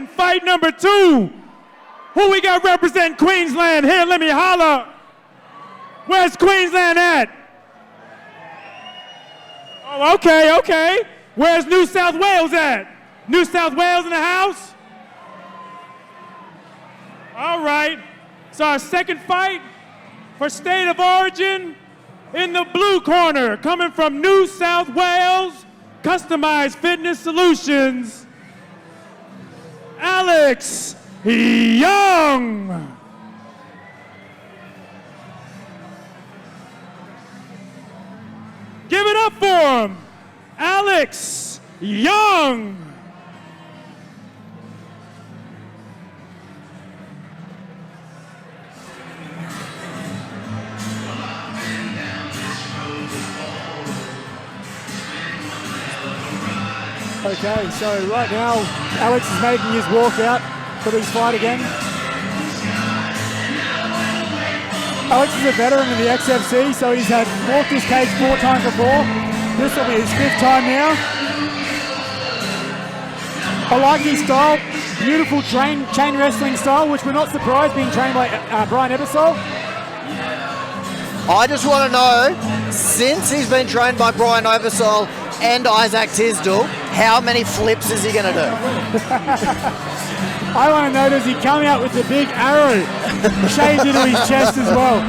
Fight number 2. Who we got representing Queensland? Here, let me holler. Where's Queensland at? Oh, okay. Where's New South Wales at? New South Wales in the house? All right. So our second fight for state of origin in the blue corner, coming from New South Wales, Customized Fitness Solutions, Alex Young. Give it up for him, Alex Young. Okay, so right now, Alex is making his walkout for this fight again. Alex is a veteran of the XFC, so he's had walked this cage 4 times before. This will be his 5th time now. I like his style, beautiful chain wrestling style, which we're not surprised being trained by Brian Ebersol. I just want to know, since he's been trained by Brian Ebersol and Isaac Tisdall, how many flips is he going to do? I want to know, does he come out with the big arrow shaved into his chest as well?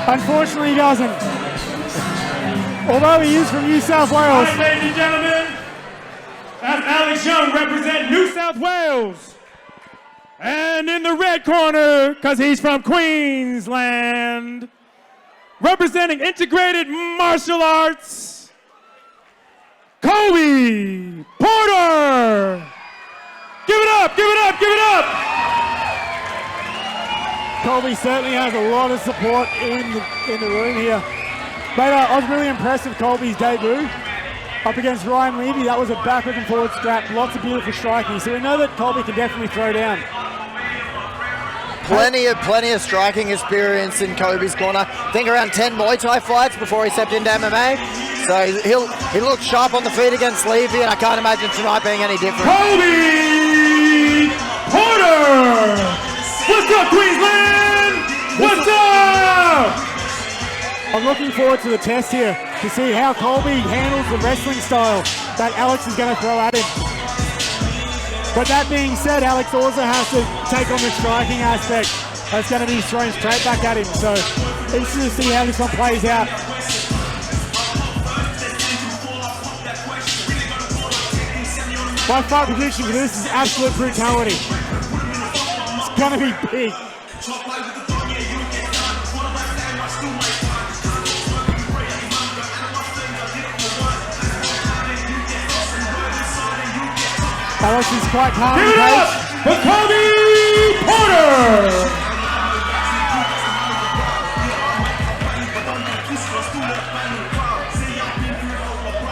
Unfortunately, he doesn't. Although he is from New South Wales. All right, ladies and gentlemen, that's Alex Young representing New South Wales. And in the red corner, because he's from Queensland, representing Integrated Martial Arts, Coby Porter. Give it up, give it up, give it up. Coby certainly has a lot of support in the room here. But I was really impressed with Colby's debut. Up against Ryan Levy, that was a backward and forward scrap, lots of beautiful striking. So we know that Coby can definitely throw down. Plenty of striking experience in Coby's corner. I think around 10 Muay Thai fights before he stepped into MMA. So he looked sharp on the feet against Levy, and I can't imagine tonight being any different. Coby Porter! What's up, Queensland? What's up? I'm looking forward to the test here to see how Coby handles the wrestling style that Alex is going to throw at him. But that being said, Alex also has to take on the striking aspect. That's going to be thrown straight back at him. So interesting to see how this one plays out. My fight prediction for this is absolute brutality. It's going to be big. Alex is quite calm. Give it up for Coby Porter!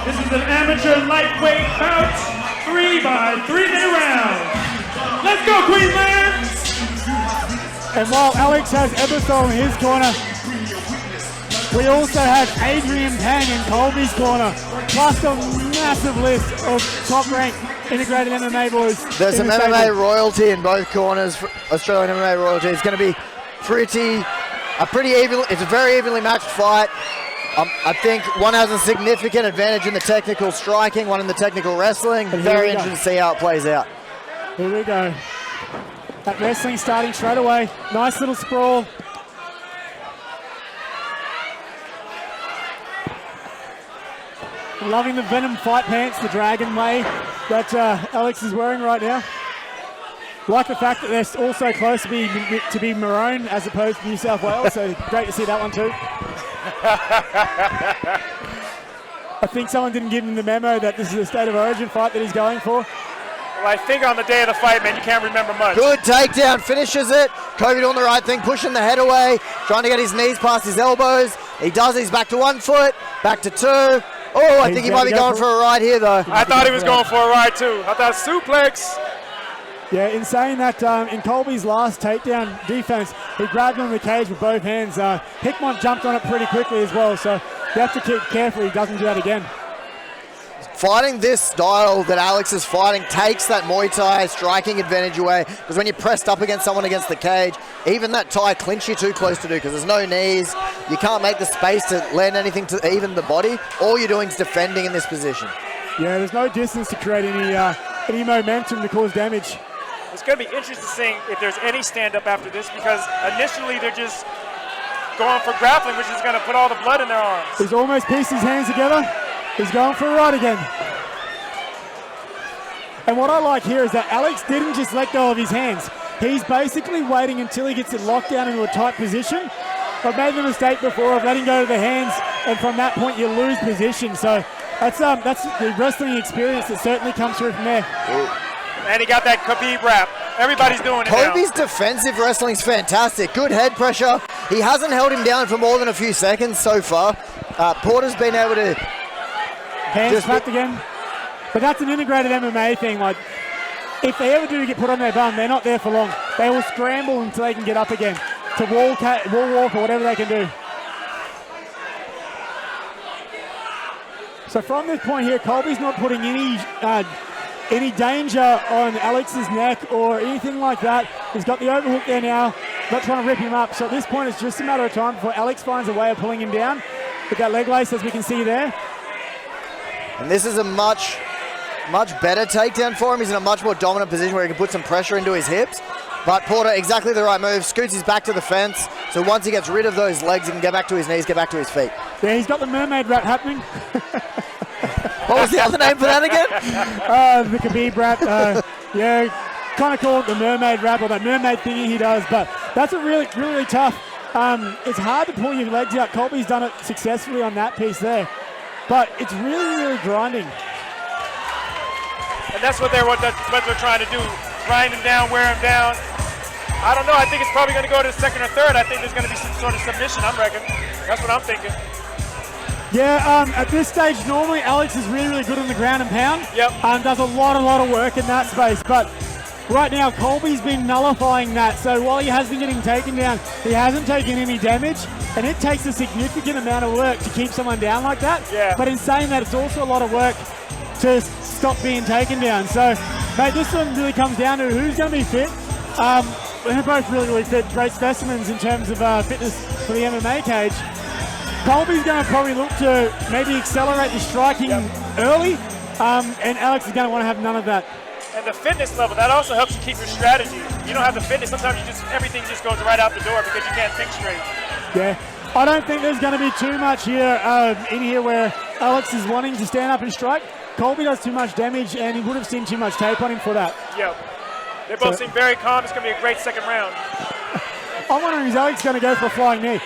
This is an amateur lightweight bout, 3 by 3-minute round. Let's go, Queensland! And while Alex has Ebersol in his corner, we also have Adrian Pang in Colby's corner, plus a massive list of top-ranked integrated MMA boys. There's some MMA royalty in both corners. Australian MMA royalty. It's going to be it's a very evenly matched fight. I think one has a significant advantage in the technical striking, one in the technical wrestling. Very interesting to see how it plays out. Here we go. That wrestling starting straight away. Nice little sprawl. Loving the Venom fight pants, the Dragon Way that Alex is wearing right now. Like the fact that they're also close to be maroon as opposed to New South Wales, so great to see that one too. I think someone didn't give him the memo that this is a state of origin fight that he's going for. Well, I think on the day of the fight, man, you can't remember much. Good takedown, finishes it. Coby doing the right thing, pushing the head away, trying to get his knees past his elbows. He does, he's back to 1 foot, back to 2. Oh, I think he might be going for a ride here, though. I thought he was going for a ride, too. I thought suplex. Yeah, in saying that, in Colby's last takedown defense, he grabbed him in the cage with both hands. Hickmont jumped on it pretty quickly as well, so you have to keep careful he doesn't do that again. fighting this style that Alex is fighting takes that Muay Thai striking advantage away, because when you're pressed up against someone against the cage, even that Thai clinch you're too close to do because there's no knees. You can't make the space to land anything to even the body. All you're doing is defending in this position. Yeah, there's no distance to create any momentum to cause damage. It's going to be interesting seeing if there's any stand-up after this, because initially they're just going for grappling, which is going to put all the blood in their arms. He's almost pieced his hands together. He's going for a right again. And what I like here is that Alex didn't just let go of his hands. He's basically waiting until he gets it locked down into a tight position. I've made the mistake before of letting go of the hands, and from that point you lose position. So that's the wrestling experience that certainly comes through from there. And he got that Coby wrap. Everybody's doing it now. Coby's defensive wrestling's fantastic. Good head pressure. He hasn't held him down for more than a few seconds so far. Porter's been able to... Hands clapped again. But that's an integrated MMA thing. Like, if they ever do get put on their bum, they're not there for long. They will scramble until they can get up again to wall walk or whatever they can do. So from this point here, Colby's not putting any danger on Alex's neck or anything like that. He's got the overhook there now, not trying to rip him up. So at this point, it's just a matter of time before Alex finds a way of pulling him down with that leg lace, as we can see there. And this is a much better takedown for him. He's in a much more dominant position where he can put some pressure into his hips. But Porter, exactly the right move, scoots his back to the fence. So once he gets rid of those legs, he can get back to his knees, get back to his feet. Yeah, he's got the mermaid wrap happening. What was the other name for that again? The Khabib wrap. Yeah, kind of call it the mermaid wrap, or that mermaid thingy he does. But that's a really, really tough. It's hard to pull your legs out. Colby's done it successfully on that piece there. But it's really, really grinding. And that's what they're trying to do. Grind him down, wear him down. I don't know. I think it's probably going to go to the second or third. I think there's going to be some sort of submission, I'm reckoning. That's what I'm thinking. Yeah, at this stage, normally Alex is really, really good on the ground and pound. Yep. Does a lot of work in that space. But right now, Colby's been nullifying that. So while he has been getting taken down, he hasn't taken any damage. And it takes a significant amount of work to keep someone down like that. Yeah. But in saying that, it's also a lot of work to stop being taken down. So, mate, this one really comes down to who's going to be fit. They're both really, really fit, great specimens in terms of fitness for the MMA cage. Colby's going to probably look to maybe accelerate the striking early, and Alex is going to want to have none of that. And the fitness level, that also helps you keep your strategy. You don't have the fitness, sometimes everything just goes right out the door because you can't think straight. Yeah, I don't think there's going to be too much here in here where Alex is wanting to stand up and strike. Coby does too much damage, and he would have seen too much tape on him for that. Yep. They both seem very calm. It's going to be a great second round. I'm wondering is Alex going to go for a flying knee?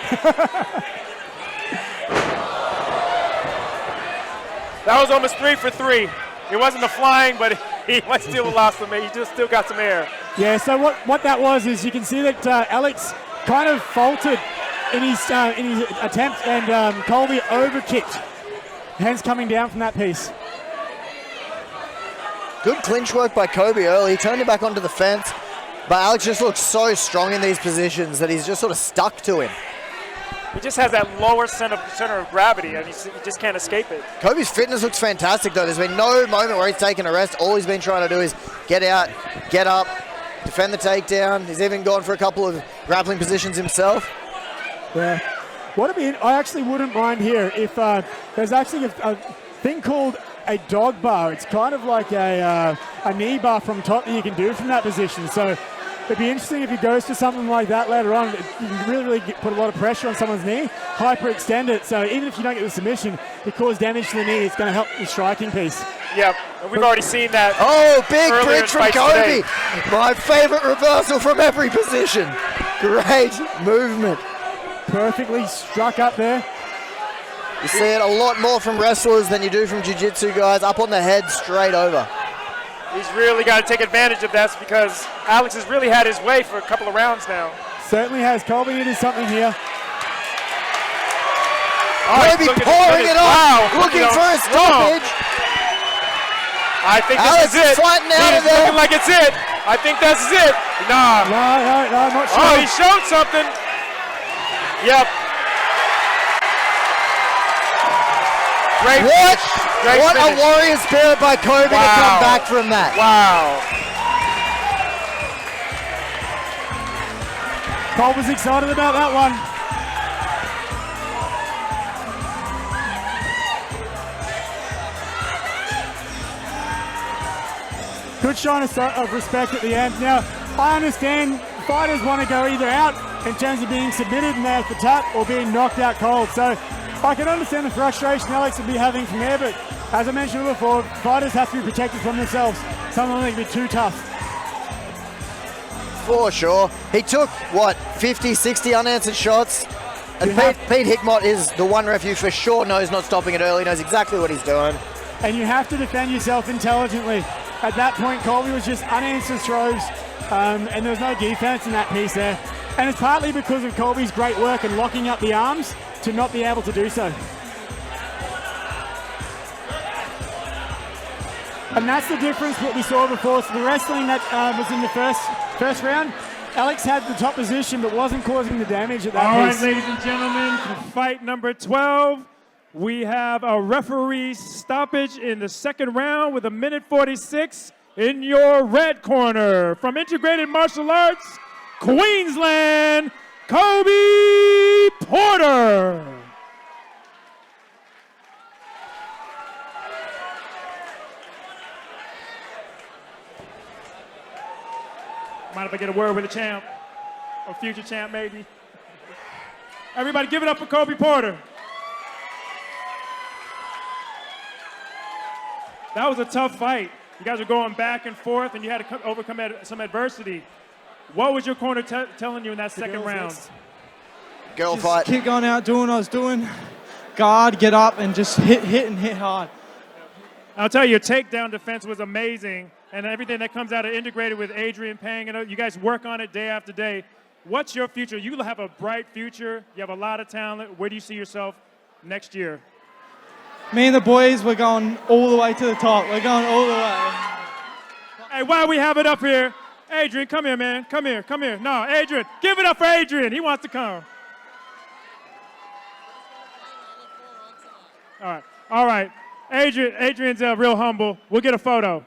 That was almost 3 for 3. It wasn't a flying, but he might still have lost some air. He just still got some air. Yeah, so what that was is you can see that Alex kind of faltered in his attempt, and Coby overkicked. Hands coming down from that piece. Good clinch work by Coby early. He turned it back onto the fence. But Alex just looks so strong in these positions that he's just sort of stuck to him. He just has that lower center of gravity, and he just can't escape it. Coby's fitness looks fantastic, though. There's been no moment where he's taken a rest. All he's been trying to do is get out, get up, defend the takedown. He's even gone for a couple of grappling positions himself. Yeah. I actually wouldn't mind here if there's actually a thing called a dog bar. It's kind of like a knee bar from top that you can do from that position. So it'd be interesting if he goes to something like that later on. You can really put a lot of pressure on someone's knee, hyperextend it. So even if you don't get the submission, you cause damage to the knee, it's going to help the striking piece. Yep, and we've already seen that. Oh, big bridge from Coby. Today. My favorite reversal from every position. Great movement. Perfectly struck up there. You see it a lot more from wrestlers than you do from jiu-jitsu guys. Up on the head, straight over. He's really got to take advantage of that because Alex has really had his way for a couple of rounds now. Certainly has. Coby into something here. Coby pouring it on. Wow, looking for a stoppage. I think Alex this is it. fighting out of there. Looking like it's it. I think that's it. Nah. No, I'm not sure. Oh, he showed something. Yep. Great What? finish. Great What finish. a warrior spirit by Coby to come back from that. Wow. Cole was excited about that one. Good shine of respect at the end. Now, I understand fighters want to go either out in terms of being submitted and they have to tap or being knocked out cold. So I can understand the frustration Alex would be having from there, but as I mentioned before, fighters have to be protected from themselves. Some of them can be too tough. For sure. He took, what, 50, 60 unanswered shots? And Pete Hickmott is the one ref who for sure knows not stopping it early, knows exactly what he's doing. And you have to defend yourself intelligently. At that point, Coby was just unanswered throws, and there was no defense in that piece there. And it's partly because of Coby's great work in locking up the arms to not be able to do so. And that's the difference what we saw before. So the wrestling that was in the first round, Alex had the top position but wasn't causing the damage at that All piece. right, ladies and gentlemen, for fight number 12, we have a referee stoppage in the second round with 1:46 in your red corner. From Integrated Martial Arts, Queensland, Coby Porter. Mind if I get a word with the champ? Or future champ, maybe? Everybody give it up for Coby Porter. That was a tough fight. You guys are going back and forth, and you had to overcome some adversity. What was your corner telling you in that second round? Girl Just fight. keep going out, doing what I was doing. Guard, get up, and just hit hard. I'll tell you, your takedown defense was amazing, and everything that comes out of Integrated with Adrian Pang, and you guys work on it day after day. What's your future? You have a bright future. You have a lot of talent. Where do you see yourself next year? Me and the boys, we're going all the way to the top. We're going all the way. Hey, while we have it up here, Adrian, come here, man. Come here, come here. No, Adrian, give it up for Adrian. He wants to come. All right. Adrian's real humble. We'll get a photo.